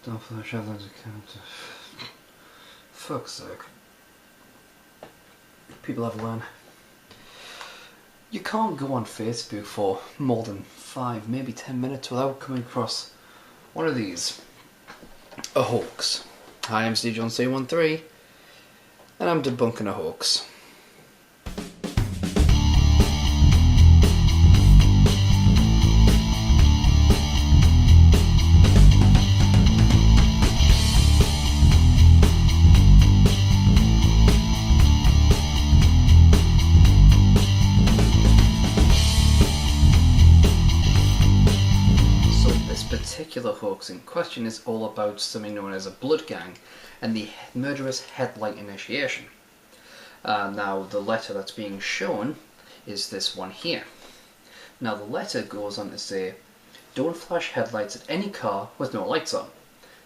Don't flash headlines account. Fuck's sake. People have learned. You can't go on Facebook for more than 5, maybe 10 minutes without coming across one of these. A hoax. Hi, I'm Steve John C13, and I'm debunking a hoax. Particular hoax in question is all about something known as a blood gang and the murderous headlight initiation. Now the letter that's being shown is this one here. Now the letter goes on to say, don't flash headlights at any car with no lights on.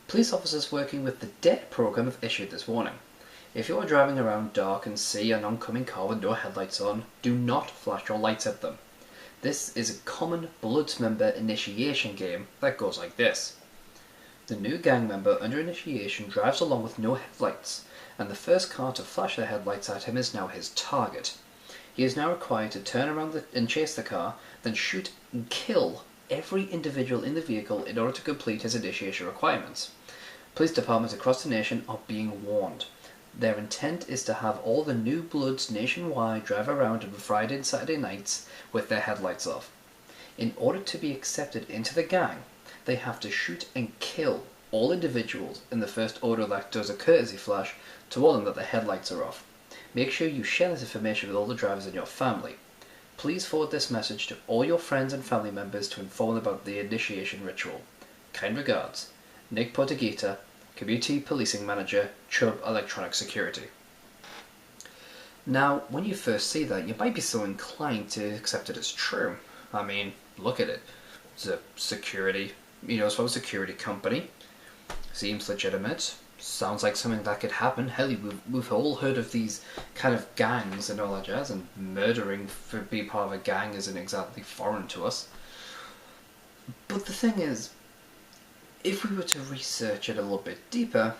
Police officers working with the DET program have issued this warning. If you are driving around dark and see an oncoming car with no headlights on, do not flash your lights at them. This is a common Bloods member initiation game that goes like this. The new gang member under initiation drives along with no headlights, and the first car to flash their headlights at him is now his target. He is now required to turn around and chase the car, then shoot and kill every individual in the vehicle in order to complete his initiation requirements. Police departments across the nation are being warned. Their intent is to have all the new Bloods nationwide drive around on Friday and Saturday nights with their headlights off. In order to be accepted into the gang, they have to shoot and kill all individuals in the first order that does a courtesy flash to warn them that their headlights are off. Make sure you share this information with all the drivers in your family. Please forward this message to all your friends and family members to inform them about the initiation ritual. Kind regards, Nick Portagita, Community Policing Manager, Chubb Electronic Security. Now, when you first see that, you might be so inclined to accept it as true. I mean, look at it. It's a security, it's from a security company. Seems legitimate. Sounds like something that could happen. Hell, we've all heard of these kind of gangs and all that jazz, and murdering for being part of a gang isn't exactly foreign to us. But the thing is, if we were to research it a little bit deeper,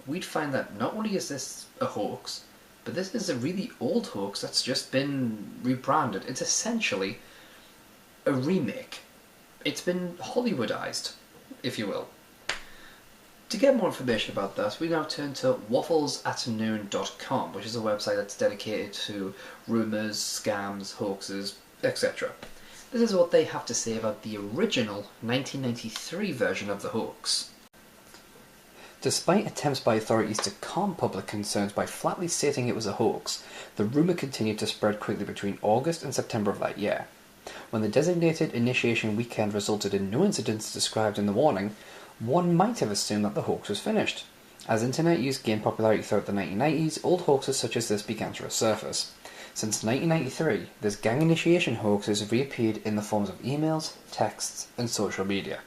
we'd find that not only is this a hoax, but this is a really old hoax that's just been rebranded. It's essentially a remake. It's been Hollywoodized, if you will. To get more information about that, we now turn to wafflesatnoon.com, which is a website that's dedicated to rumours, scams, hoaxes, etc. This is what they have to say about the original 1993 version of the hoax. Despite attempts by authorities to calm public concerns by flatly stating it was a hoax, the rumour continued to spread quickly between August and September of that year. When the designated initiation weekend resulted in no incidents described in the warning, one might have assumed that the hoax was finished. As internet use gained popularity throughout the 1990s, old hoaxes such as this began to resurface. Since 1993, this gang initiation hoax has reappeared in the forms of emails, texts, and social media.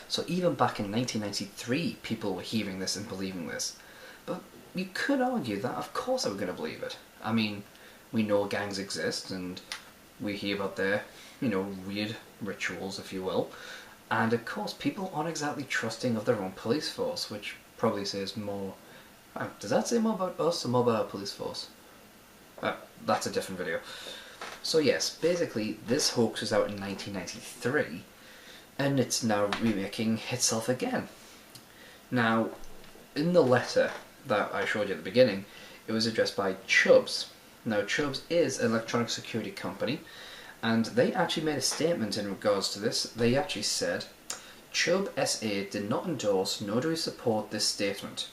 So even back in 1993, people were hearing this and believing this. But you could argue that of course they were going to believe it. I mean, we know gangs exist, and we hear about their, weird rituals, if you will. And of course, people aren't exactly trusting of their own police force, which probably says more. Does that say more about us or more about our police force? That's a different video. So yes, basically this hoax was out in 1993 and it's now remaking itself again. Now, in the letter that I showed you at the beginning, it was addressed by Chubbs. Now Chubbs is an electronic security company, and they actually made a statement in regards to this. They actually said, Chubb SA did not endorse nor do we support this statement.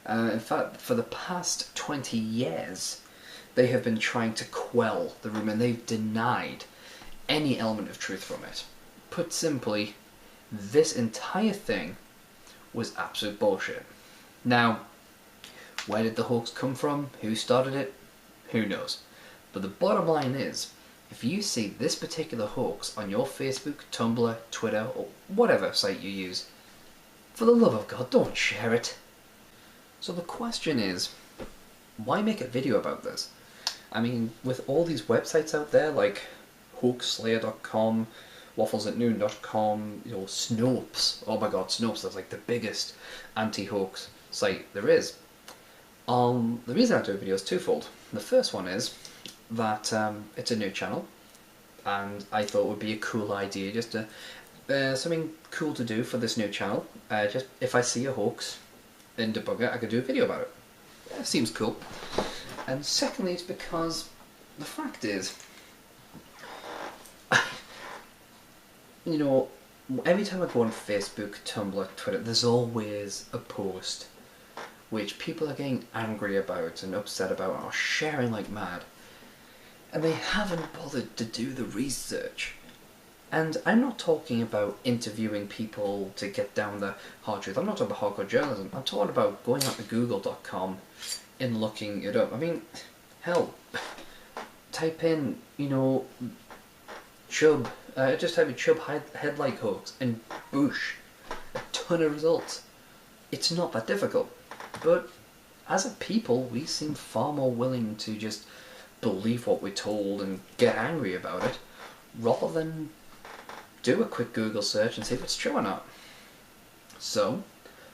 In fact, for the past 20 years, they have been trying to quell the rumour, and they've denied any element of truth from it. Put simply, this entire thing was absolute bullshit. Now, where did the hoax come from? Who started it? Who knows? But the bottom line is, if you see this particular hoax on your Facebook, Tumblr, Twitter, or whatever site you use, for the love of God, don't share it. So the question is, why make a video about this? I mean, with all these websites out there like hoaxslayer.com, wafflesatnoon.com, Snopes. Oh my god, Snopes is like the biggest anti-hoax site there is. The reason I do a video is twofold. The first one is that it's a new channel, and I thought it would be a cool idea, just to something cool to do for this new channel. Just if I see a hoax in Debugger, I could do a video about it. It seems cool. And secondly, it's because the fact is, every time I go on Facebook, Tumblr, Twitter, there's always a post which people are getting angry about and upset about or sharing like mad. And they haven't bothered to do the research. And I'm not talking about interviewing people to get down the hard truth. I'm not talking about hardcore journalism. I'm talking about going out to google.com and looking it up. I mean, hell, type in, Chubb, just type in Chubb headlight hoax and boosh, a ton of results. It's not that difficult. But as a people, we seem far more willing to just believe what we're told and get angry about it, rather than do a quick Google search and see if it's true or not. So,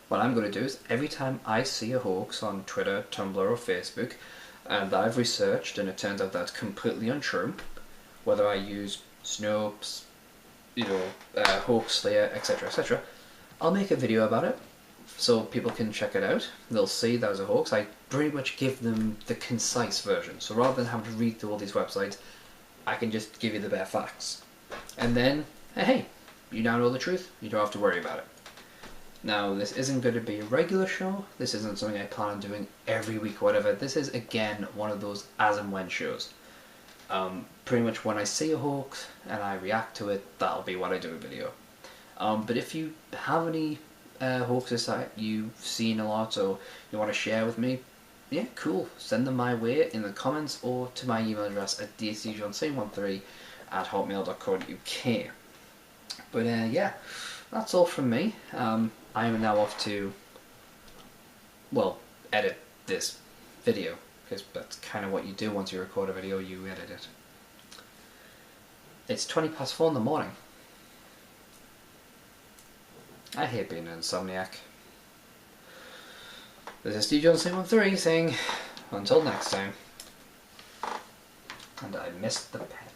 what I'm going to do is, every time I see a hoax on Twitter, Tumblr or Facebook, and I've researched and it turns out that's completely untrue, whether I use Snopes, Hoax Slayer, etc., I'll make a video about it, so people can check it out. They'll see that was a hoax. I pretty much give them the concise version. So rather than having to read through all these websites, I can just give you the bare facts. And then, hey, you now know the truth. You don't have to worry about it. Now, this isn't going to be a regular show. This isn't something I plan on doing every week or whatever. This is, again, one of those as and when shows. Pretty much when I see a hoax and I react to it, that'll be what I do a video. But if you have any hoaxes that you've seen a lot or you want to share with me, yeah, cool. Send them my way in the comments or to my email address at dcjohn713@hotmail.co.uk. But yeah, that's all from me. I am now off to, edit this video, because that's kind of what you do once you record a video, you edit it. It's 4:20 in the morning. I hate being an insomniac. This is dcjohn713 saying, until next time. And I missed the pen.